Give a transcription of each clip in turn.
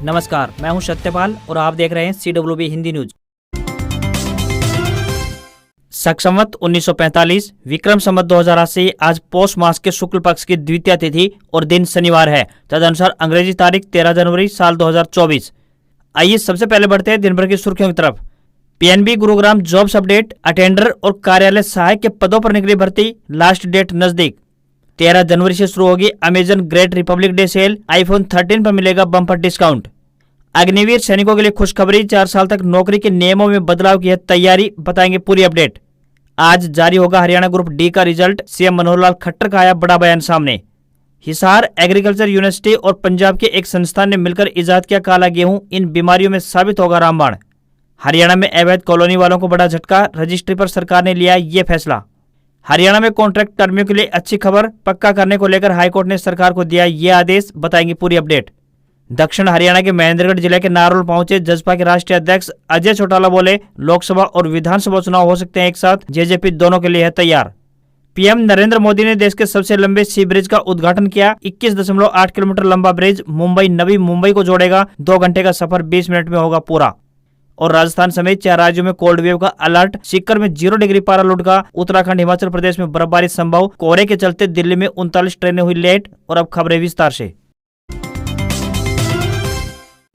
नमस्कार, मैं हूं सत्यपाल और आप देख रहे हैं CWB हिंदी न्यूज। शक संवत 1945 विक्रम संवत 2080 आज पौष मास के शुक्ल पक्ष की द्वितीय तिथि और दिन शनिवार है। तदनुसार अंग्रेजी तारीख 13 जनवरी साल 2024। आइए सबसे पहले बढ़ते हैं दिन भर की सुर्खियों की तरफ। PNB Gurugram jobs update, attender और कार्यालय सहायक के पदों पर निकली भर्ती, लास्ट डेट नजदीक। 13 जनवरी से शुरू होगी Amazon Great Republic Day Sale, iPhone 13 पर मिलेगा बम्पर डिस्काउंट। अग्निवीर सैनिकों के लिए खुशखबरी, 4 साल तक नौकरी के नियमों में बदलाव की है तैयारी, बताएंगे पूरी अपडेट। आज जारी होगा हरियाणा ग्रुप डी का रिजल्ट, CM मनोहर लाल खट्टर का आया बड़ा बयान सामने। हिसार एग्रीकल्चर यूनिवर्सिटी और पंजाब के एक संस्थान ने मिलकर इजाद किया काला गेहूं, इन बीमारियों में साबित होगा रामबाण। हरियाणा में अवैध कॉलोनी वालों को बड़ा झटका, रजिस्ट्री पर सरकार ने लिया ये फैसला। हरियाणा में कॉन्ट्रैक्ट कर्मियों के लिए अच्छी खबर, पक्का करने को लेकर हाईकोर्ट ने सरकार को दिया ये आदेश, बताएंगे पूरी अपडेट। दक्षिण हरियाणा के महेंद्रगढ़ जिले के नारोल पहुंचे जसपा के राष्ट्रीय अध्यक्ष अजय चौटाला बोले, लोकसभा और विधानसभा चुनाव हो सकते हैं एक साथ, JJP दोनों के लिए है तैयार। PM नरेंद्र मोदी ने देश के सबसे लंबे सी ब्रिज का उद्घाटन किया। 21.8 किलोमीटर लंबा ब्रिज मुंबई नवी मुंबई को जोड़ेगा। 2 घंटे का सफर 20 मिनट में होगा पूरा। और राजस्थान समेत 4 राज्यों में कोल्ड वेव का अलर्ट, सीकर में 0 डिग्री पारा लुढ़का। उत्तराखंड हिमाचल प्रदेश में बर्फबारी संभव, कोहरे के चलते दिल्ली में 39 ट्रेनें हुई लेट। और अब खबरें विस्तार से।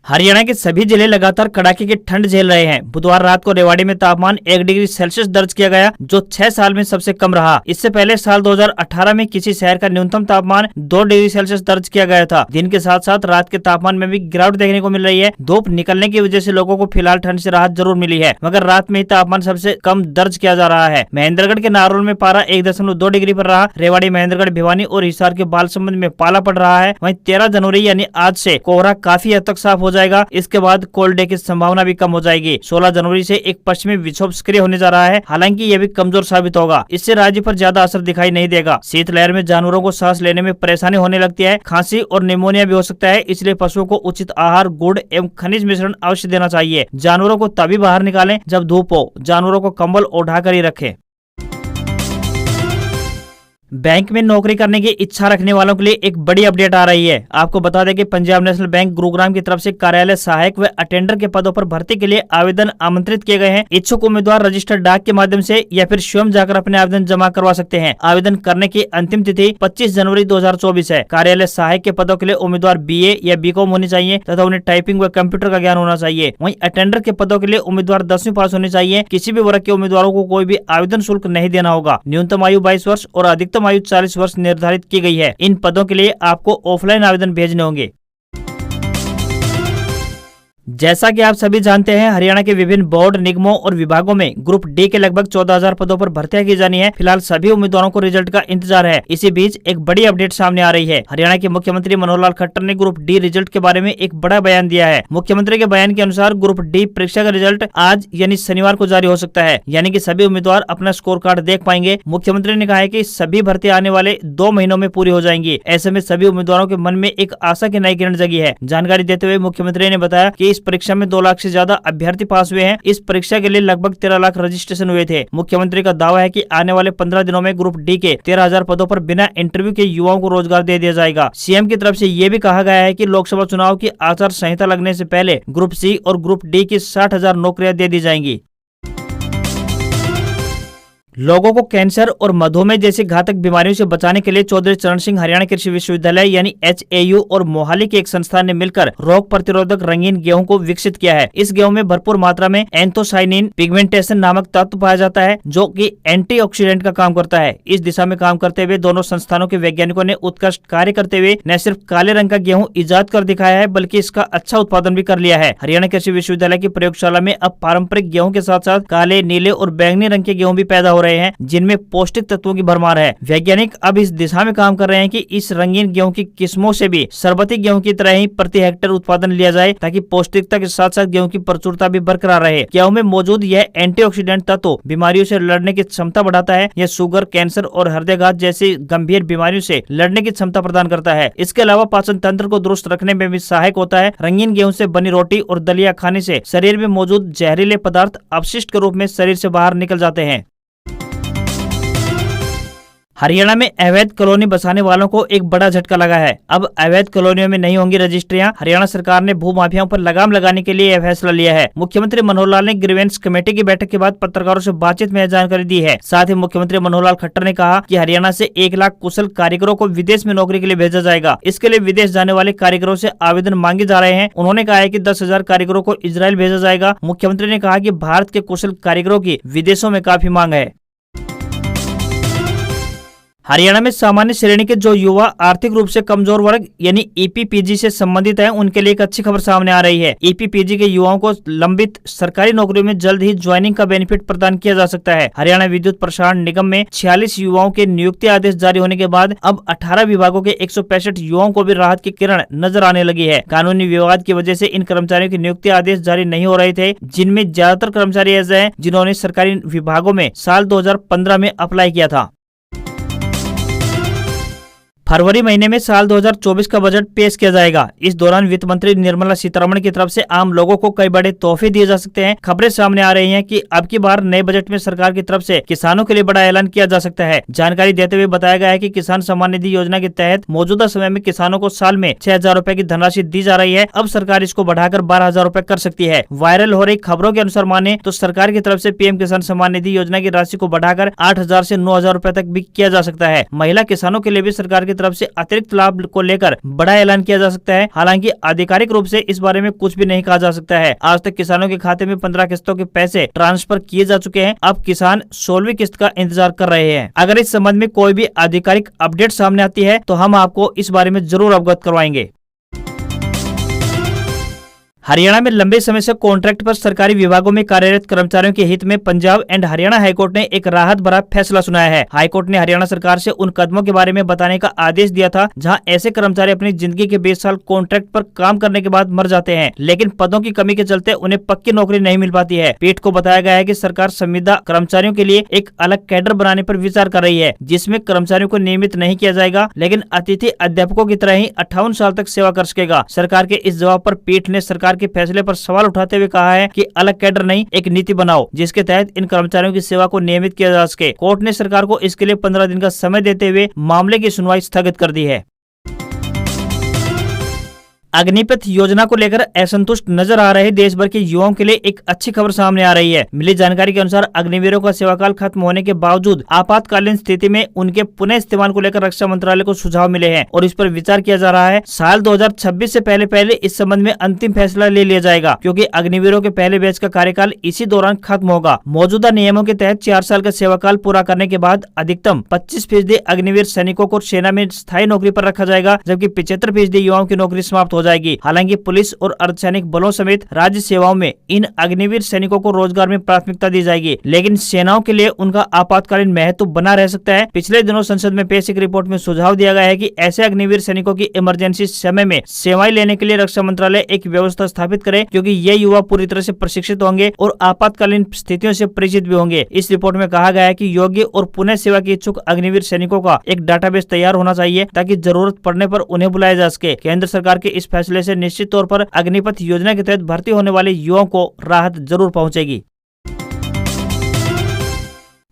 हरियाणा के सभी जिले लगातार कड़ाके की ठंड झेल रहे हैं। बुधवार रात को रेवाड़ी में तापमान 1 डिग्री सेल्सियस दर्ज किया गया, जो 6 साल में सबसे कम रहा। इससे पहले साल 2018 में किसी शहर का न्यूनतम तापमान 2 डिग्री सेल्सियस दर्ज किया गया था। दिन के साथ साथ रात के तापमान में भी गिरावट देखने को मिल रही है। धूप निकलने की वजह से लोगों को फिलहाल ठंड से राहत जरूर मिली है, मगर रात में ही तापमान सबसे कम दर्ज किया जा रहा है। महेंद्रगढ़ के नारोल में पारा 1.2 डिग्री पर रहा। रेवाड़ी, महेंद्रगढ़, भिवानी और हिसार के बालसमंद में पाला पड़ रहा है। वहीं 13 जनवरी यानी आज से कोहरा काफी हद तक साफ हो जाएगा। इसके बाद कोल्ड डे की संभावना भी कम हो जाएगी। 16 जनवरी से एक पश्चिमी विक्षोभ सक्रिय होने जा रहा है, हालांकि यह भी कमजोर साबित होगा। इससे राज्य पर ज्यादा असर दिखाई नहीं देगा। शीतलहर में जानवरों को सांस लेने में परेशानी होने लगती है, खांसी और निमोनिया भी हो सकता है। इसलिए पशुओं को उचित आहार, गुड़ एवं खनिज मिश्रण अवश्य देना चाहिए। जानवरों को तभी बाहर निकालें जब धूप हो। जानवरों को कंबल ओढ़ाकर ही रखें। बैंक में नौकरी करने की इच्छा रखने वालों के लिए एक बड़ी अपडेट आ रही है। आपको बता दें कि पंजाब नेशनल बैंक गुरुग्राम की तरफ से कार्यालय सहायक व अटेंडर के पदों पर भर्ती के लिए आवेदन आमंत्रित किए गए हैं। इच्छुक उम्मीदवार रजिस्टर्ड डाक के माध्यम से या फिर स्वयं जाकर अपने आवेदन जमा करवा सकते हैं। आवेदन करने की अंतिम तिथि 25 जनवरी 2024 है। कार्यालय सहायक के पदों के लिए उम्मीदवार BA या BCom होनी चाहिए तथा उन्हें टाइपिंग व कंप्यूटर का ज्ञान होना चाहिए। वहीं अटेंडर के पदों के लिए उम्मीदवार 10वीं पास होनी चाहिए। किसी भी वर्ग के उम्मीदवारों को कोई भी आवेदन शुल्क नहीं देना होगा। न्यूनतम आयु 22 वर्ष और अधिकतम आयु 40 वर्ष निर्धारित की गई है। इन पदों के लिए आपको ऑफलाइन आवेदन भेजने होंगे। जैसा कि आप सभी जानते हैं, हरियाणा के विभिन्न बोर्ड, निगमों और विभागों में ग्रुप डी के लगभग 14,000 पदों पर भर्तियां की जानी है। फिलहाल सभी उम्मीदवारों को रिजल्ट का इंतजार है। इसी बीच एक बड़ी अपडेट सामने आ रही है। हरियाणा के मुख्यमंत्री मनोहर लाल खट्टर ने ग्रुप डी रिजल्ट के बारे में एक बड़ा बयान दिया है। मुख्यमंत्री के बयान के अनुसार ग्रुप डी परीक्षा का रिजल्ट आज यानी शनिवार को जारी हो सकता है, यानी कि सभी उम्मीदवार अपना स्कोर कार्ड देख पाएंगे। मुख्यमंत्री ने कहा है कि सभी भर्ती आने वाले 2 महीनों में पूरी हो जाएंगी। ऐसे में सभी उम्मीदवारों के मन में एक आशा की नई किरण जगी है। जानकारी देते हुए मुख्यमंत्री ने बताया कि इस परीक्षा में 2 लाख से ज्यादा अभ्यर्थी पास हुए हैं। इस परीक्षा के लिए लगभग 13 लाख रजिस्ट्रेशन हुए थे। मुख्यमंत्री का दावा है कि आने वाले 15 दिनों में ग्रुप डी के 13,000 पदों पर बिना इंटरव्यू के युवाओं को रोजगार दे दिया जाएगा। CM की तरफ से ये भी कहा गया है कि लोकसभा चुनाव की आचार संहिता लगने से पहले ग्रुप C और ग्रुप डी की 60,000 नौकरियां दे दी जाएंगी। लोगों को कैंसर और मधुमेह जैसी घातक बीमारियों से बचाने के लिए चौधरी चरण सिंह हरियाणा कृषि विश्वविद्यालय यानी HAU और मोहाली के एक संस्थान ने मिलकर रोग प्रतिरोधक रंगीन गेहूं को विकसित किया है। इस गेहूं में भरपूर मात्रा में एंथोसाइनिन पिगमेंटेशन नामक तत्व पाया जाता है, जो कि एंटीऑक्सीडेंट का काम करता है। इस दिशा में काम करते हुए दोनों संस्थानों के वैज्ञानिकों ने उत्कृष्ट कार्य करते हुए न सिर्फ काले रंग का गेहूं इजाद कर दिखाया है, बल्कि इसका अच्छा उत्पादन भी कर लिया है। हरियाणा कृषि विश्वविद्यालय की प्रयोगशाला में अब पारंपरिक गेहूं के साथ साथ काले, नीले और बैंगनी रंग के गेहूं भी पैदा हो रहे हैं, जिनमें पौष्टिक तत्वों की भरमार है। वैज्ञानिक अब इस दिशा में काम कर रहे हैं कि इस रंगीन गेहूं की किस्मों से भी शरबती गेहूं की तरह ही प्रति हेक्टेयर उत्पादन लिया जाए, ताकि पौष्टिकता के साथ साथ गेहूं की प्रचुरता भी बरकरार रहे। गेहूं में मौजूद यह एंटीऑक्सीडेंट तत्व बीमारियों से लड़ने की क्षमता बढ़ाता है। यह शुगर, कैंसर और हृदयघात जैसी गंभीर बीमारियों से लड़ने की क्षमता प्रदान करता है। इसके अलावा पाचन तंत्र को दुरुस्त रखने में भी सहायक होता है। रंगीन गेहूं से बनी रोटी और दलिया खाने से शरीर में मौजूद जहरीले पदार्थ अपशिष्ट के रूप में शरीर से बाहर निकल जाते हैं। हरियाणा में अवैध कॉलोनी बसाने वालों को एक बड़ा झटका लगा है। अब अवैध कॉलोनियों में नहीं होंगी रजिस्ट्रियां। हरियाणा सरकार ने भू माफियाओं पर लगाम लगाने के लिए यह फैसला लिया है। मुख्यमंत्री मनोहर लाल ने ग्रीवेंस कमेटी की बैठक के बाद पत्रकारों से बातचीत में यह जानकारी दी है। साथ ही मुख्यमंत्री मनोहर लाल खट्टर ने कहा कि हरियाणा से 1 लाख कुशल कारीगरों को विदेश में नौकरी के लिए भेजा जाएगा। इसके लिए विदेश जाने वाले कारीगरों से आवेदन मांगे जा रहे हैं। उन्होंने कहा है कि 10,000 कारीगरों को इजरायल भेजा जाएगा। मुख्यमंत्री ने कहा कि भारत के कुशल कारीगरों की विदेशों में काफी मांग है। हरियाणा में सामान्य श्रेणी के जो युवा आर्थिक रूप से कमजोर वर्ग यानी ईपीपीजी से संबंधित हैं, उनके लिए एक अच्छी खबर सामने आ रही है। ईपीपीजी के युवाओं को लंबित सरकारी नौकरियों में जल्द ही ज्वाइनिंग का बेनिफिट प्रदान किया जा सकता है। हरियाणा विद्युत प्रसारण निगम में 46 युवाओं के नियुक्ति आदेश जारी होने के बाद अब 18 विभागों के 165 युवाओं को भी राहत की किरण नजर आने लगी है। कानूनी विवाद की वजह से इन कर्मचारियों के नियुक्ति आदेश जारी नहीं हो रहे थे, जिनमें ज्यादातर कर्मचारी ऐसे हैं जिन्होंने सरकारी विभागों में साल 2015 में अप्लाई किया था। फरवरी महीने में साल 2024 का बजट पेश किया जाएगा। इस दौरान वित्त मंत्री निर्मला सीतारमण की तरफ से आम लोगों को कई बड़े तोहफे दिए जा सकते हैं। खबरें सामने आ रही हैं कि अब की बार नए बजट में सरकार की तरफ से किसानों के लिए बड़ा ऐलान किया जा सकता है। जानकारी देते हुए बताया गया है कि किसान सम्मान निधि योजना के तहत मौजूदा समय में किसानों को साल में 6,000 रूपए की धनराशि दी जा रही है। अब सरकार इसको बढ़ाकर 12,000 रूपए कर सकती है। वायरल हो रही खबरों के अनुसार माने तो सरकार की तरफ से पीएम किसान सम्मान निधि योजना की राशि को बढ़ाकर 8,000 से 9,000 रूपए तक भी किया जा सकता है। महिला किसानों के लिए भी सरकार की तरफ से अतिरिक्त लाभ को लेकर बड़ा ऐलान किया जा सकता है। हालांकि आधिकारिक रूप से इस बारे में कुछ भी नहीं कहा जा सकता है। आज तक किसानों के खाते में 15 किस्तों के पैसे ट्रांसफर किए जा चुके हैं। अब किसान 16वीं किस्त का इंतजार कर रहे हैं। अगर इस संबंध में कोई भी आधिकारिक अपडेट सामने आती है तो हम आपको इस बारे में जरूर अवगत करवाएंगे। हरियाणा में लंबे समय से कॉन्ट्रैक्ट पर सरकारी विभागों में कार्यरत कर्मचारियों के हित में पंजाब एंड हरियाणा हाईकोर्ट ने एक राहत भरा फैसला सुनाया है। हाईकोर्ट ने हरियाणा सरकार से उन कदमों के बारे में बताने का आदेश दिया था जहां ऐसे कर्मचारी अपनी जिंदगी के 20 साल कॉन्ट्रैक्ट पर काम करने के बाद मर जाते हैं, लेकिन पदों की कमी के चलते उन्हें पक्की नौकरी नहीं मिल पाती है। पीठ को बताया गया है कि सरकार संविदा कर्मचारियों के लिए एक अलग कैडर बनाने पर विचार कर रही है, जिसमें कर्मचारियों को नियमित नहीं किया जाएगा, लेकिन अतिथि अध्यापकों की तरह ही 58 साल तक सेवा कर सकेगा। सरकार के इस जवाब पर पीठ ने सरकार के फैसले पर सवाल उठाते हुए कहा है कि अलग कैडर नहीं, एक नीति बनाओ जिसके तहत इन कर्मचारियों की सेवा को नियमित किया जा सके। कोर्ट ने सरकार को इसके लिए 15 दिन का समय देते हुए मामले की सुनवाई स्थगित कर दी है। अग्निपथ योजना को लेकर असंतुष्ट नजर आ रहे देश भर के युवाओं के लिए एक अच्छी खबर सामने आ रही है। मिली जानकारी के अनुसार अग्निवीरों का सेवाकाल खत्म होने के बावजूद आपातकालीन स्थिति में उनके पुनः इस्तेमाल को लेकर रक्षा मंत्रालय को सुझाव मिले हैं और इस पर विचार किया जा रहा है। साल 2026 से पहले इस संबंध में अंतिम फैसला ले लिया जाएगा, क्योंकि अग्निवीरों के पहले बैच का कार्यकाल इसी दौरान खत्म होगा। मौजूदा नियमों के तहत 4 साल का सेवाकाल पूरा करने के बाद अधिकतम 25% अग्निवीर सैनिकों को सेना में स्थायी नौकरी पर रखा जाएगा, जबकि 75% युवाओं की नौकरी समाप्त हो जाएगी। हालांकि पुलिस और अर्धसैनिक बलों समेत राज्य सेवाओं में इन अग्निवीर सैनिकों को रोजगार में प्राथमिकता दी जाएगी, लेकिन सेनाओं के लिए उनका आपातकालीन महत्व बना रह सकता है। पिछले दिनों संसद में पेश एक रिपोर्ट में सुझाव दिया गया है कि ऐसे अग्निवीर सैनिकों की इमरजेंसी समय में सेवाएं लेने के लिए रक्षा मंत्रालय एक व्यवस्था स्थापित करे, क्योंकि ये युवा पूरी तरह से प्रशिक्षित होंगे और आपातकालीन स्थितियों से परिचित भी होंगे। इस रिपोर्ट में कहा गया है कि योग्य और पुनः सेवा के इच्छुक अग्निवीर सैनिकों का एक डाटाबेस तैयार होना चाहिए ताकि जरूरत पड़ने पर उन्हें बुलाया जा सके। केंद्र सरकार के इस फैसले से निश्चित तौर पर अग्निपथ योजना के तहत भर्ती होने वाले युवाओं को राहत जरूर पहुंचेगी।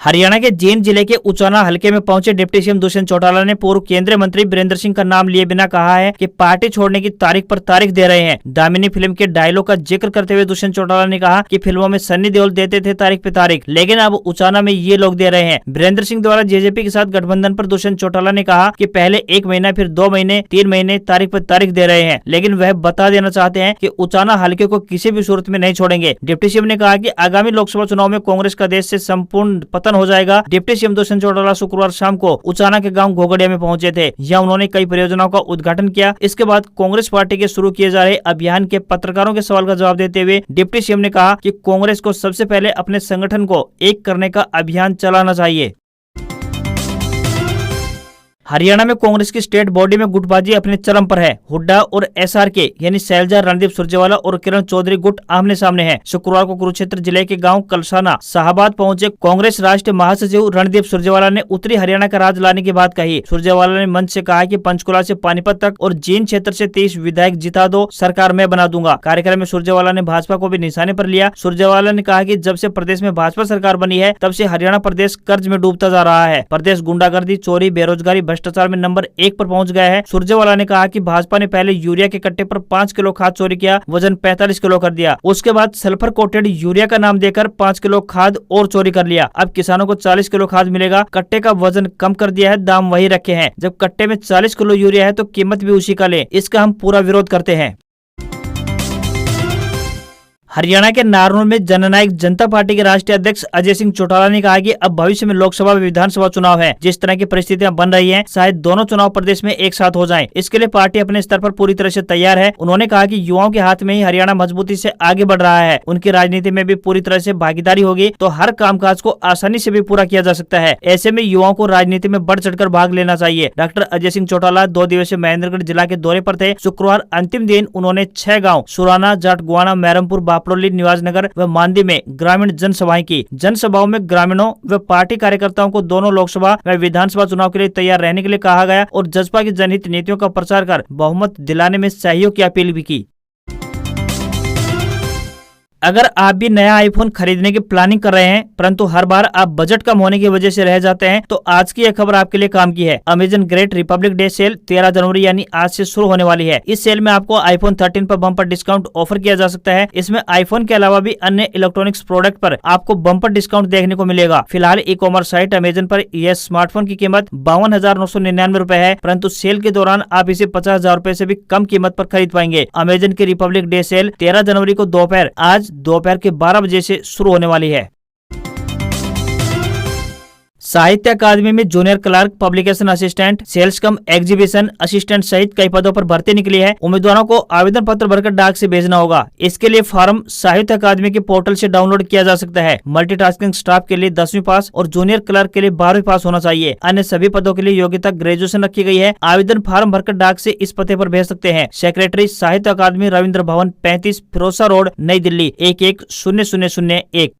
हरियाणा के जींद जिले के उचाना हलके में पहुंचे डिप्टी सीएम दुष्यंत चौटाला ने पूर्व केंद्रीय मंत्री वीरेंद्र सिंह का नाम लिए बिना कहा है कि पार्टी छोड़ने की तारीख पर तारीख दे रहे हैं। दामिनी फिल्म के डायलॉग का जिक्र करते हुए दुष्यंत चौटाला ने कहा कि फिल्मों में सन्नी देओल देते थे तारीख पे तारीख, लेकिन अब उचाना में ये लोग दे रहे हैं। वीरेंद्र सिंह द्वारा जेजेपी के साथ गठबंधन पर दुष्यंत चौटाला ने कहा कि पहले 1 महीना, फिर 2 महीने, 3 महीने तारीख पर तारीख दे रहे हैं, लेकिन वह बता देना चाहते हैं कि उचाना हलके को किसी भी सूरत में नहीं छोड़ेंगे। डिप्टी सीएम ने कहा कि आगामी लोकसभा चुनाव में कांग्रेस का देश से संपूर्ण पतन हो जाएगा। डिप्टी सीएम दुष्यंत चौटाला शुक्रवार शाम को उचाना के गांव घोगड़िया में पहुंचे थे। यहां उन्होंने कई परियोजनाओं का उद्घाटन किया। इसके बाद कांग्रेस पार्टी के शुरू किए जा रहे अभियान के पत्रकारों के सवाल का जवाब देते हुए डिप्टी सीएम ने कहा कि कांग्रेस को सबसे पहले अपने संगठन को एक करने का अभियान चलाना चाहिए। हरियाणा में कांग्रेस की स्टेट बॉडी में गुटबाजी अपने चरम पर है। हुड्डा और एसआरके यानी शैलजा, रणदीप सुरजेवाला और किरण चौधरी गुट आमने सामने हैं। शुक्रवार को कुरुक्षेत्र जिले के गांव कलसाना शाहबाद पहुंचे कांग्रेस राष्ट्रीय महासचिव रणदीप सुरजेवाला ने उत्तरी हरियाणा का राज लाने की बात कही। सुरजेवाला ने मंच से कहा कि पंचकुला से पानीपत तक और जींद क्षेत्र से 30 विधायक जिता दो, सरकार मैं बना दूंगा। कार्यक्रम में सुरजेवाला ने भाजपा को भी निशाने पर लिया। सुरजेवाला ने कहा कि जब से प्रदेश में भाजपा सरकार बनी है तब से हरियाणा प्रदेश कर्ज में डूबता जा रहा है। प्रदेश गुंडागर्दी, चोरी, बेरोजगारी, भ्रष्टाचार में नंबर 1 पर पहुंच गया है। सुरजेवाला ने कहा कि भाजपा ने पहले यूरिया के कट्टे पर 5 किलो खाद चोरी किया, वजन 45 किलो कर दिया। उसके बाद सल्फर कोटेड यूरिया का नाम देकर 5 किलो खाद और चोरी कर लिया। अब किसानों को 40 किलो खाद मिलेगा। कट्टे का वजन कम कर दिया है, दाम वही रखे हैं। जब कट्टे में 40 किलो यूरिया है तो कीमत भी उसी का ले। इसका हम पूरा विरोध करते हैं। हरियाणा के नारनौल में जननायक जनता पार्टी के राष्ट्रीय अध्यक्ष अजय सिंह चौटाला ने कहा कि अब भविष्य में लोकसभा व विधानसभा चुनाव है। जिस तरह की परिस्थितियां बन रही हैं, शायद दोनों चुनाव प्रदेश में एक साथ हो जाएं। इसके लिए पार्टी अपने स्तर पर पूरी तरह से तैयार है। उन्होंने कहा कि युवाओं के हाथ में ही हरियाणा मजबूती से आगे बढ़ रहा है। उनकी राजनीति में भी पूरी तरह से भागीदारी होगी तो हर कामकाज को आसानी से भी पूरा किया जा सकता है। ऐसे में युवाओं को राजनीति में बढ़ चढ़कर भाग लेना चाहिए। डॉक्टर अजय सिंह चौटाला 2 दिवसीय महेंद्रगढ़ जिला के दौरे पर थे। शुक्रवार अंतिम दिन उन्होंने 6 गाँव सुराना, जाटगुआना, मैरमपुर, बापड़ोली, निवाजनगर व मांदी में ग्रामीण जनसभाएं की। जनसभाओं में ग्रामीणों व पार्टी कार्यकर्ताओं को दोनों लोकसभा व विधानसभा चुनाव के लिए तैयार रहने के लिए कहा गया और जसपा की जनहित नीतियों का प्रचार कर बहुमत दिलाने में सहयोग की अपील भी की। अगर आप भी नया आईफोन खरीदने की प्लानिंग कर रहे हैं परंतु हर बार आप बजट कम होने की वजह से रह जाते हैं तो आज की यह खबर आपके लिए काम की है। Amazon Great Republic Day Sale 13 जनवरी यानी आज से शुरू होने वाली है। इस सेल में आपको आईफोन 13 पर बम्पर डिस्काउंट ऑफर किया जा सकता है। इसमें आईफोन के अलावा भी अन्य इलेक्ट्रॉनिक्स प्रोडक्ट पर आपको बम्पर डिस्काउंट देखने को मिलेगा। फिलहाल ई कॉमर्स साइट अमेजन पर यह स्मार्टफोन की कीमत 52,999 रूपए है, परंतु सेल के दौरान आप इसे 50,000 रूपए से भी कम कीमत पर खरीद पाएंगे। अमेजन की रिपब्लिक डे सेल 13 जनवरी को दोपहर के 12 बजे से शुरू होने वाली है। साहित्य अकादमी में junior clerk, publication assistant, sales cum exhibition assistant सहित कई पदों पर भर्ती निकली है। उम्मीदवारों को आवेदन पत्र भरकर डाक से भेजना होगा। इसके लिए फॉर्म साहित्य अकादमी के पोर्टल से डाउनलोड किया जा सकता है। मल्टीटास्किंग स्टाफ के लिए 10वीं पास और जूनियर क्लर्क के लिए 12वीं पास होना चाहिए। अन्य सभी पदों के लिए योग्यता ग्रेजुएशन रखी गई है। आवेदन फॉर्म भरकर डाक से इस पते पर भेज सकते हैं। सेक्रेटरी, साहित्य अकादमी, रविंद्र भवन, 35 फिरोसा रोड, नई दिल्ली 110001।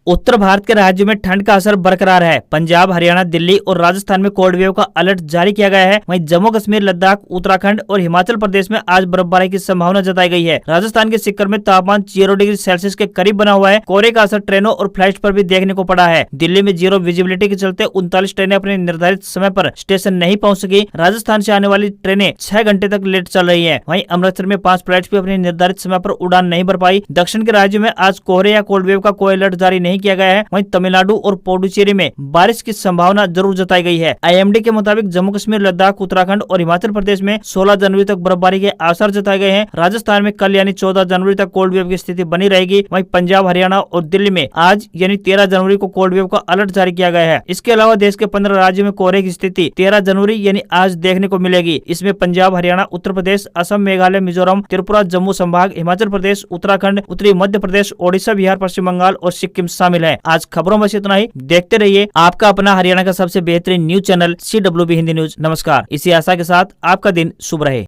उत्तर भारत के राज्यों में ठंड का असर बरकरार है। पंजाब, हरियाणा, दिल्ली और राजस्थान में कोल्ड वेव का अलर्ट जारी किया गया है। वहीं जम्मू कश्मीर, लद्दाख, उत्तराखंड और हिमाचल प्रदेश में आज बर्फबारी की संभावना जताई गई है। राजस्थान के सीकर में तापमान 0 डिग्री सेल्सियस के करीब बना हुआ है। कोहरे का असर ट्रेनों और फ्लाइट पर भी देखने को पड़ा है। दिल्ली में 0 विजिबिलिटी के चलते 39 ट्रेनें अपने निर्धारित समय पर स्टेशन नहीं पहुँच सकी। राजस्थान से आने वाली ट्रेनें 6 घंटे तक लेट चल रही है। वहीं अमृतसर में 5 फ्लाइट भी अपने निर्धारित समय पर उड़ान नहीं भर पाई। दक्षिण के राज्यों में आज कोहरे या कोल्ड वेव का कोई अलर्ट जारी नहीं किया गया है। वहीं तमिलनाडु और पुडुचेरी में बारिश की संभावना जरूर जताई गई है। आईएमडी के मुताबिक जम्मू कश्मीर, लद्दाख, उत्तराखंड और हिमाचल प्रदेश में 16 जनवरी तक बर्फबारी के आसार जताए गए हैं। राजस्थान में कल यानी 14 जनवरी तक कोल्ड वेव की स्थिति बनी रहेगी। वहीं पंजाब, हरियाणा और दिल्ली में आज यानी 13 जनवरी को कोल्ड वेव का अलर्ट जारी किया गया है। इसके अलावा देश के 15 राज्यों में कोहरे की स्थिति 13 जनवरी यानी आज देखने को मिलेगी। इसमें पंजाब, हरियाणा, उत्तर प्रदेश, असम, मेघालय, मिजोरम, त्रिपुरा, जम्मू संभाग, हिमाचल प्रदेश, उत्तराखंड, उत्तरी मध्य प्रदेश, ओडिशा, बिहार, पश्चिम बंगाल और सिक्किम शामिल है। आज खबरों में इतना ही। देखते रहिए आपका अपना हरियाणा का सबसे बेहतरीन news channel CWB Hindi news. नमस्कार। इसी आशा के साथ आपका दिन शुभ रहे।